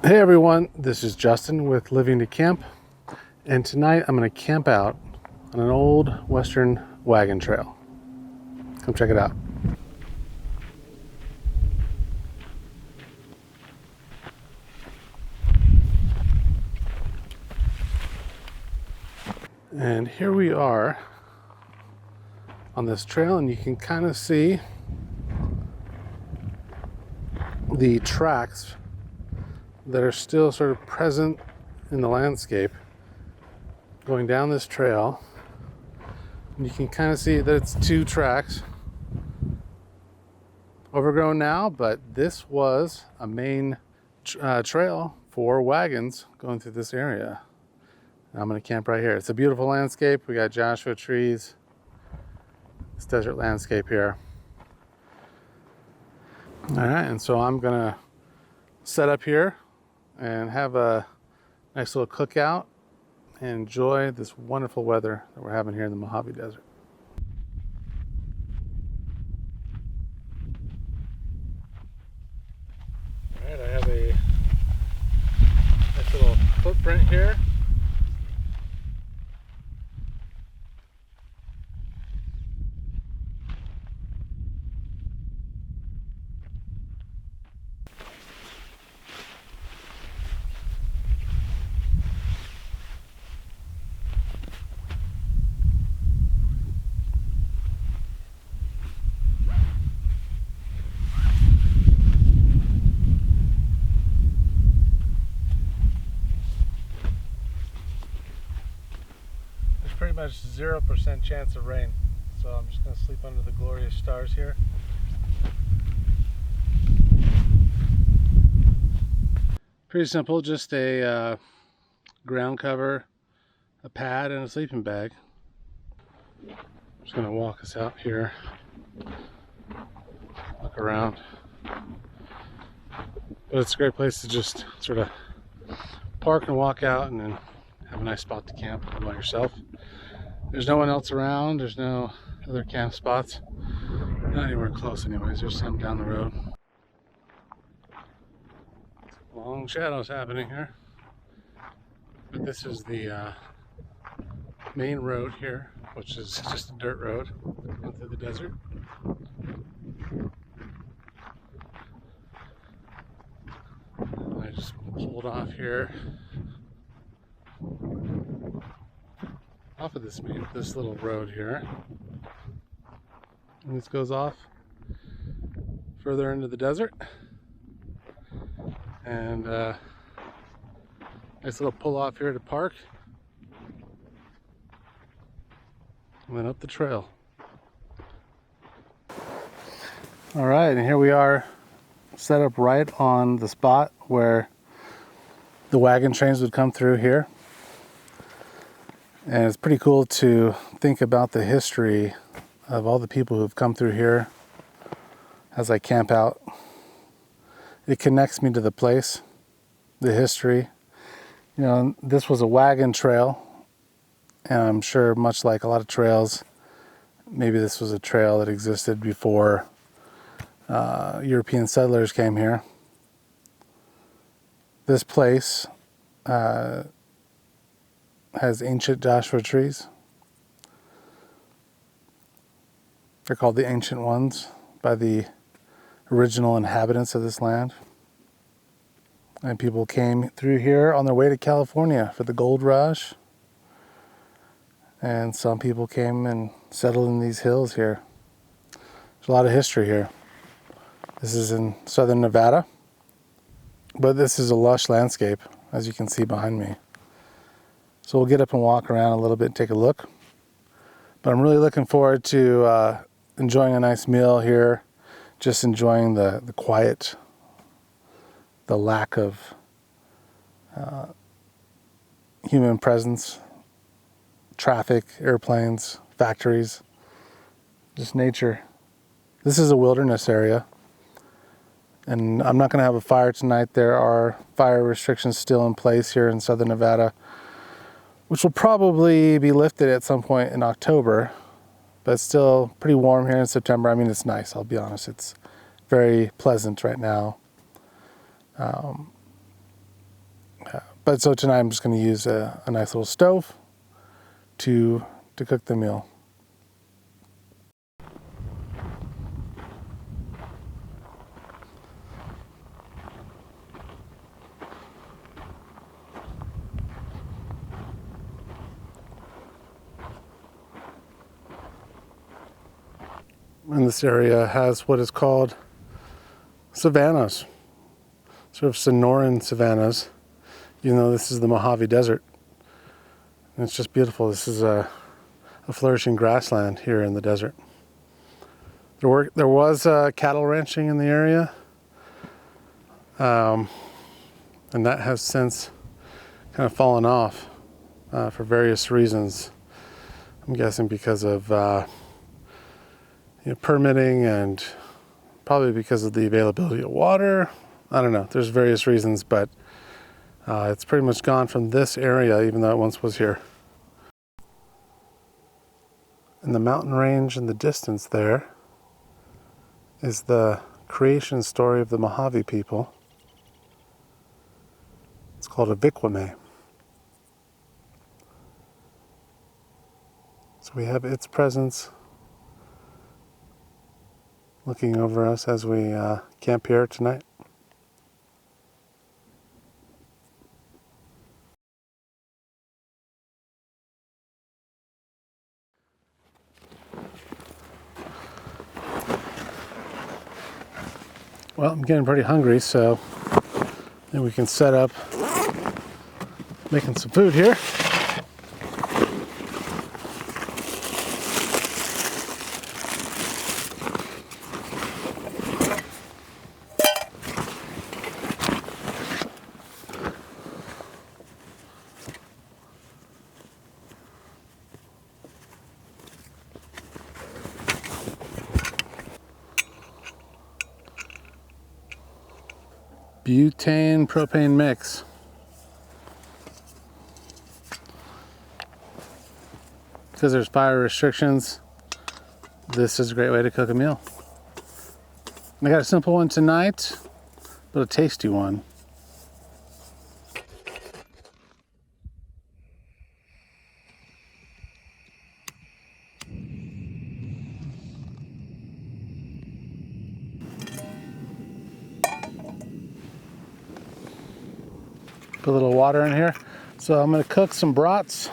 Hey everyone, this is Justin with Living to Camp, and tonight I'm going to camp out on an old western wagon trail. Come check it out. And here we are on this trail, and you can kind of see the tracks that are still sort of present in the landscape going down this trail. And you can kind of see that it's two tracks, overgrown now, but this was a main trail for wagons going through this area. And I'm going to camp right here. It's a beautiful landscape. We got Joshua trees, this desert landscape here. All right, and so I'm going to set up here and have a nice little cookout and enjoy this wonderful weather that we're having here in the Mojave Desert. All right, I have a nice little footprint here. Pretty much 0% chance of rain, so I'm just going to sleep under the glorious stars here. Pretty simple, just a ground cover, a pad, and a sleeping bag. I'm just going to walk us out here, look around. But it's a great place to just sort of park and walk out and then have a nice spot to camp all by yourself. There's no one else around. There's no other camp spots. Not anywhere close anyways. There's some down the road. Long shadows happening here. But this is the main road here, which is just a dirt road going through the desert. I just pulled off here off of this little road here, and this goes off further into the desert, and nice little pull off here to park, and then up the trail. All right, and here we are set up right on the spot where the wagon trains would come through here. And it's pretty cool to think about the history of all the people who've come through here as I camp out. It connects me to the place, the history. You know, this was a wagon trail, and I'm sure much like a lot of trails, maybe this was a trail that existed before European settlers came here. This place has ancient Joshua trees. They're called the Ancient Ones by the original inhabitants of this land. And people came through here on their way to California for the gold rush. And some people came and settled in these hills here. There's a lot of history here. This is in southern Nevada, but this is a lush landscape, as you can see behind me. So we'll get up and walk around a little bit and take a look. But I'm really looking forward to enjoying a nice meal here, just enjoying the quiet, the lack of human presence, traffic, airplanes, factories, just nature. This is a wilderness area, and I'm not going to have a fire tonight. There are fire restrictions still in place here in southern Nevada, which will probably be lifted at some point in October, but it's still pretty warm here in September. I mean, it's nice, I'll be honest. It's very pleasant right now. But so tonight I'm just going to use a nice little stove to cook the meal. And this area has what is called savannas, sort of Sonoran savannas, even though this is the Mojave Desert. And it's just beautiful. This is a flourishing grassland here in the desert. There was cattle ranching in the area, and that has since kind of fallen off for various reasons. I'm guessing because of permitting and probably because of the availability of water. I don't know. There's various reasons, but it's pretty much gone from this area, even though it once was here. And the mountain range in the distance there is the creation story of the Mojave people. It's called a Vikwame. So we have its presence looking over us as we camp here tonight. Well, I'm getting pretty hungry, so then we can set up making some food here. Butane propane mix. Because there's fire restrictions, this is a great way to cook a meal. And I got a simple one tonight, but a tasty one. Put a little water in here. So I'm going to cook some brats.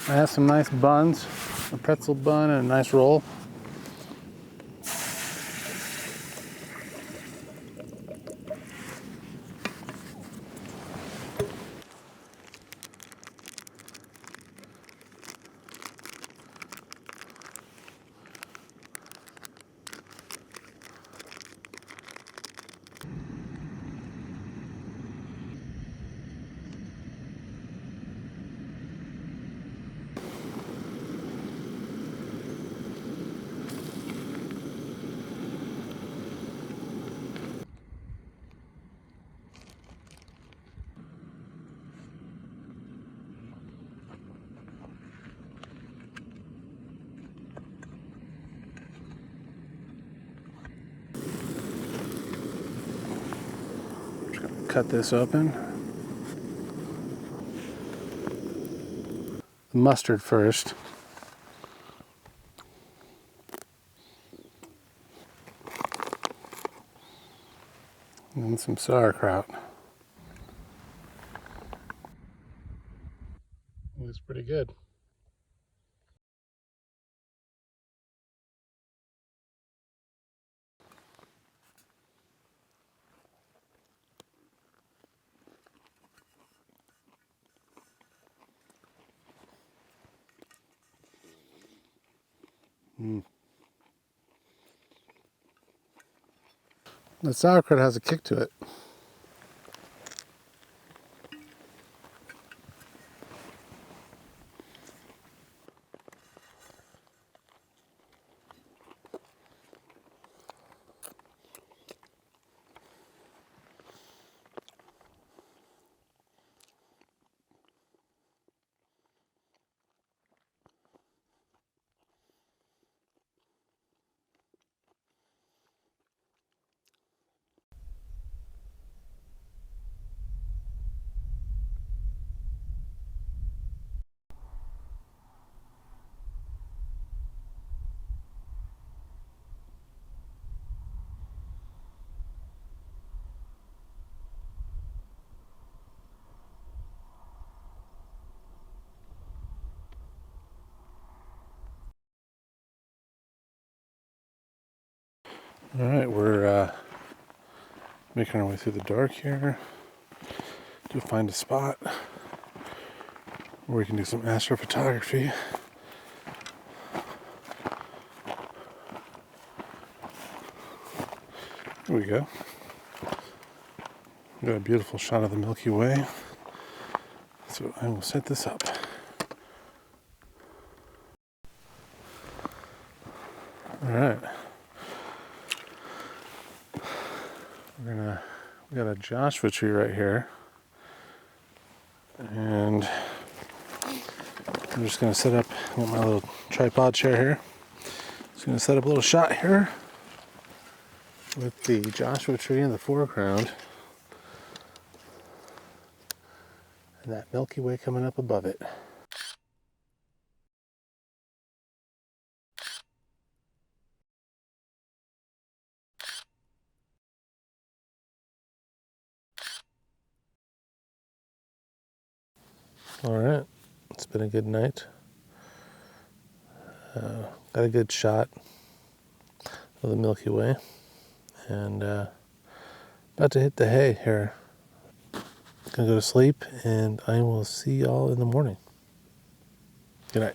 I have some nice buns, a pretzel bun and a nice roll. Cut this open. The mustard first. And then some sauerkraut. Looks pretty good. The sauerkraut has a kick to it. All right, we're making our way through the dark here to find a spot where we can do some astrophotography. Here we go. We got a beautiful shot of the Milky Way. So I will set this up. All right. We got a Joshua tree right here. And I'm just gonna set up, got my little tripod chair here. Just gonna set up a little shot here with the Joshua tree in the foreground. And that Milky Way coming up above it. All right, it's been a good night. Got a good shot of the Milky Way, and about to hit the hay here. Gonna go to sleep, and I will see y'all in the morning. Good night.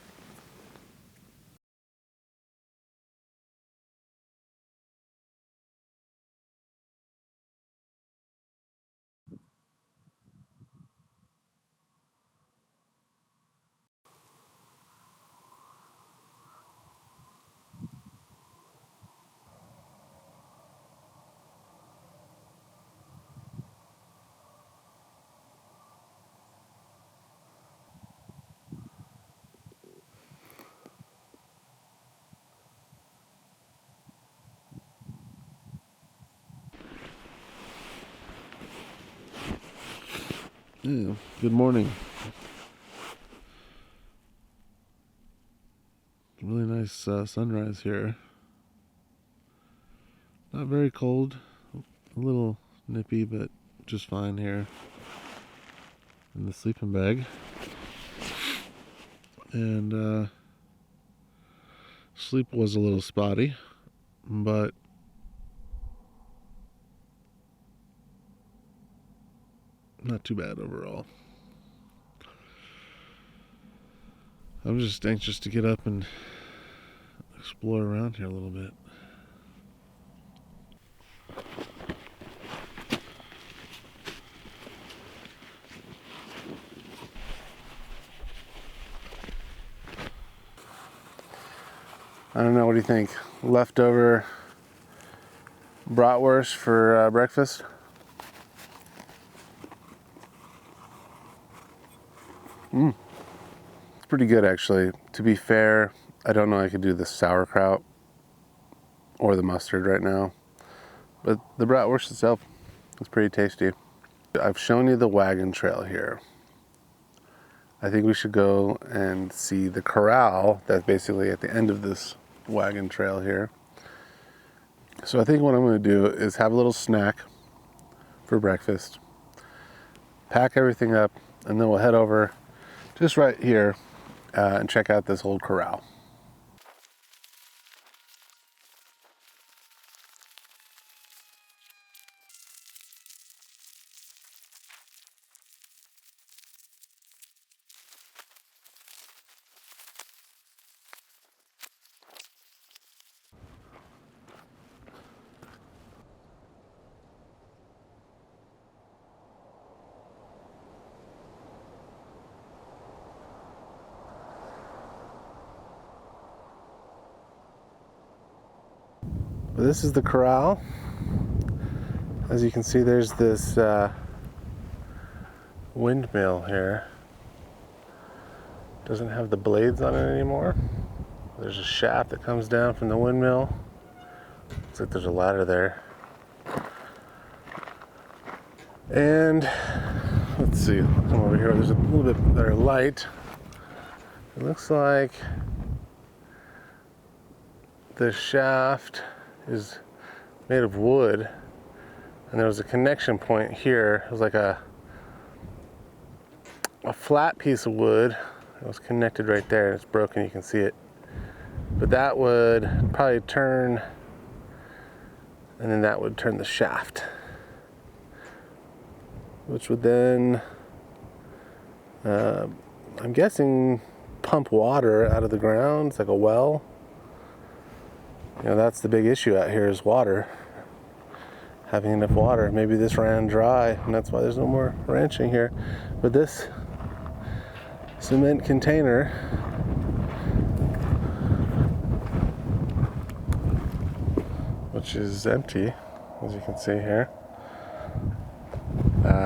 Yeah, good morning. Really nice sunrise here. Not very cold, a little nippy, but just fine here in the sleeping bag. And sleep was a little spotty, but not too bad overall. I'm just anxious to get up and explore around here a little bit. I don't know, what do you think? Leftover bratwurst for breakfast? It's pretty good, actually. To be fair, I don't know I could do the sauerkraut or the mustard right now, but the bratwurst itself is pretty tasty. I've shown you the Wagon trail here. I think we should go and see the Corral that's basically at the end of this Wagon trail here. So I think what I'm going to do is have a little snack for breakfast, pack everything up, and then we'll head over just right here and check out this old corral. This is the corral. As you can see, there's this windmill here. Doesn't have the blades on it anymore. There's a shaft that comes down from the windmill. Looks like there's a ladder there. And let's see, I'll come over here. There's a little bit better light. It looks like the shaft is made of wood, and there was a connection point here. It was like a flat piece of wood. It was connected right there, and it's broken. You can see it. But that would probably turn And then that would turn the shaft, which would then, I'm guessing, pump water out of the ground. It's like a well. You know, that's the big issue out here is water. Having enough water. Maybe this ran dry, and that's why there's no more ranching here. But this cement container which is empty, as you can see here,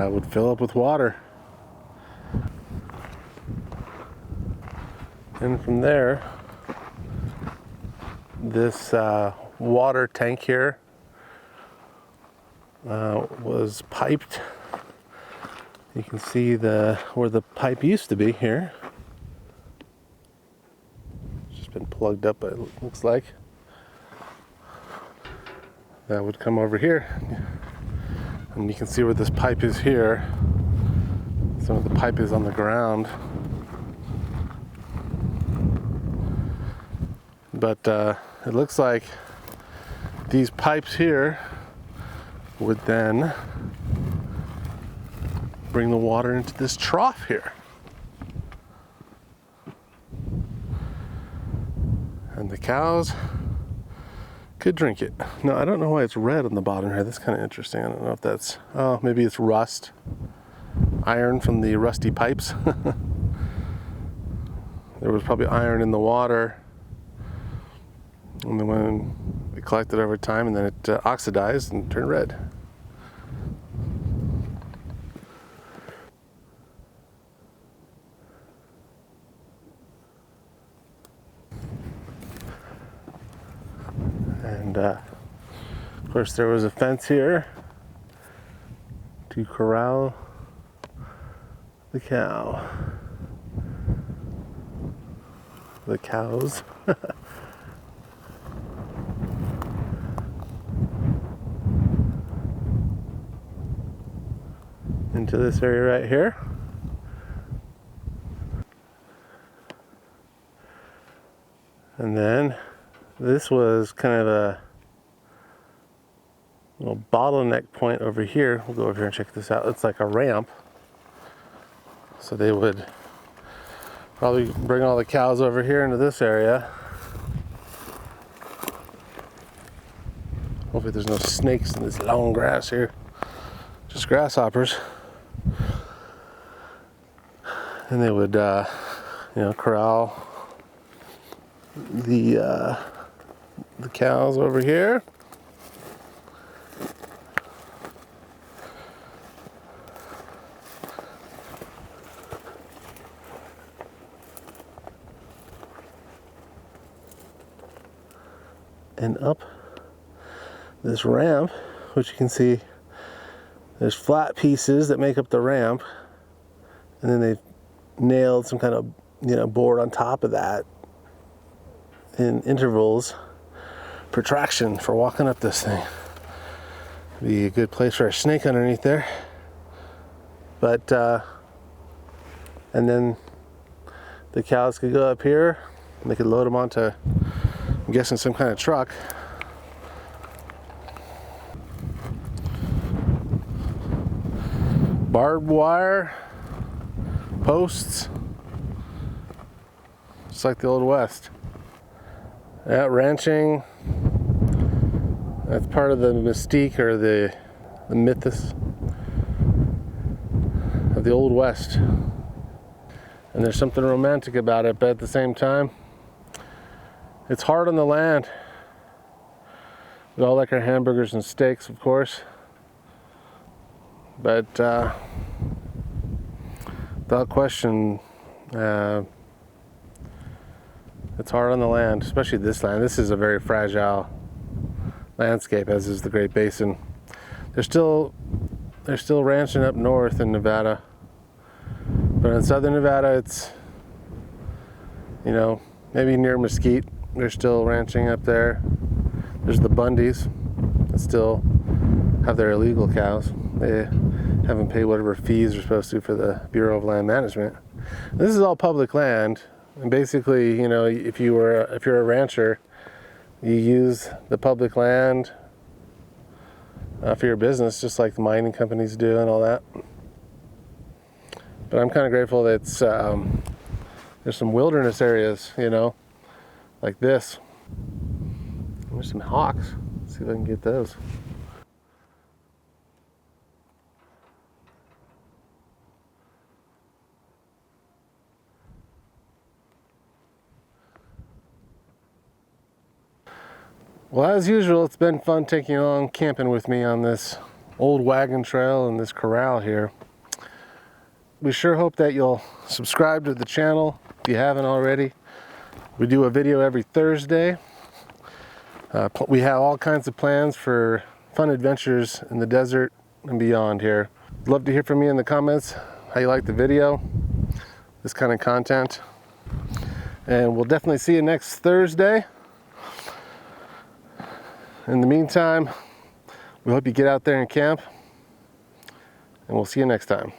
would fill up with water. And from there, this water tank here was piped. You can see where the pipe used to be here. It's just been plugged up, it looks like. That would come over here. And you can see where this pipe is here. Some of the pipe is on the ground. But it looks like these pipes here would then bring the water into this trough here. And the cows could drink it. No, I don't know why it's red on the bottom here. That's kind of interesting. I don't know if that's, oh, maybe it's rust. Iron from the rusty pipes. There was probably iron in the water. And then when it collected over time, and then it oxidized and turned red. And of course there was a fence here to corral the cows. Into this area right here. And then this was kind of a little bottleneck point over here. We'll go over here and check this out. It's like a ramp. So they would probably bring all the cows over here into this area. Hopefully there's no snakes in this long grass here. Just grasshoppers. And they would, corral the cows over here. And up this ramp, which you can see there's flat pieces that make up the ramp, and then they've nailed some kind of board on top of that in intervals for traction for walking up this thing. Be a good place for a snake underneath there. But and then the cows could go up here and they could load them onto, I'm guessing, some kind of truck. Barbed wire posts, just like the Old West. Yeah, ranching, that's part of the mystique or the mythos of the Old West. And there's something romantic about it, but at the same time, it's hard on the land. We all like our hamburgers and steaks, of course. But without question, it's hard on the land, especially this land. This is a very fragile landscape, as is the Great Basin. They're still ranching up north in Nevada, but in southern Nevada, it's, maybe near Mesquite, they're still ranching up there. There's the Bundys that still have their illegal cows. They haven't paid whatever fees they're supposed to for the Bureau of Land Management. This is all public land, and basically, if you're a rancher, you use the public land for your business, just like the mining companies do and all that. But I'm kind of grateful that it's, there's some wilderness areas, you know, like this. There's some hawks. Let's see if I can get those. Well, as usual, it's been fun taking you along camping with me on this old wagon trail and this corral here. We sure hope that you'll subscribe to the channel if you haven't already. We do a video every Thursday. We have all kinds of plans for fun adventures in the desert and beyond here. Love to hear from you in the comments how you like the video, this kind of content. And we'll definitely see you next Thursday. In the meantime, we hope you get out there and camp, and we'll see you next time.